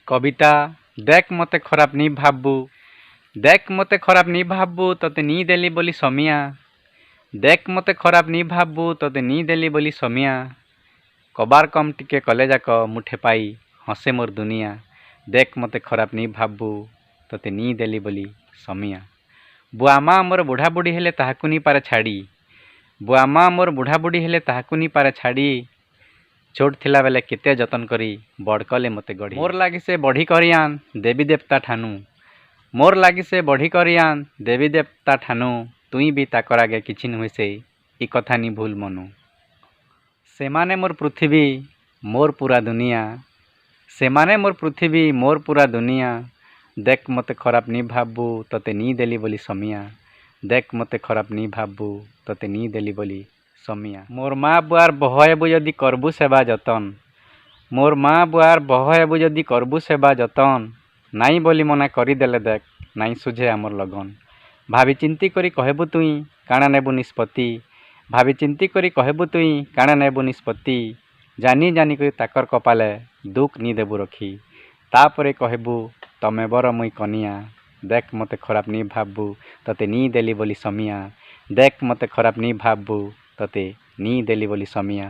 কবিতা দেখ মতে খরাপ নি ভাববু দেখ মতে খরাপ নি ভাববু তোতে নি দেলি বলি সমিয়া দেখ মতে খরাপ নি ভাববু তোতে নি দেলি বলি সমিয়া কবার কম টিকে কলে যাক মুঠে পাই হসে মোর দুনিয়া দেখ মতে খরাপ নি ভাববু তোতে নি দেলি বলি সমিয়া বুआ माँ मोर बुढ़ा बुढ़ी हेले ताहाकु नी पारे छाड़ी बुआ माँ मोर बुढ़ा बुढ़ी हेले ताहाकु नी पारे छाड़ी छोट थिला बेले केते जतन करी बड़ कले मते गढ़ी मोर लागी से बढ़ी करियान देवी देवता ठानु मोर लागी से बढ़ी करियान देवी देवता ठानु तुई भी ताकर आगे किछि नुहे से ई कथा नी भूल मनु सेमाने मोर पृथ्वी मोर पूरा दुनिया सेमाने मोर पृथ्वी मोर पूरा दुनिया देख मते खराब नी भाबू तते नी देली बोली समिया देख मते खराब नी भाबू तते नी देली बोली समिया मोर माँ बुआर बहबू जदि करबू सेवा जतन मोर माँ बुआर बहबू जदि करबू सेवा जतन नाई बोली मना करदेले देख नाई सुझे आमर लगन भाभी चिंती करी कहबू तुई काଣା नेबू निष्पत्ति भाभी चिंती करी कहबू तुई काଣା नेबू निष्पत्ति जानी जानी करी ताकर कपाले दुख नी देबू रखी तापरे कहबू तमे बर मुई कनिया देख मते खराब नी भाबू तते नी देली बोली समिया देख मते खराब नी भाबू तते नी देली बोली समिया।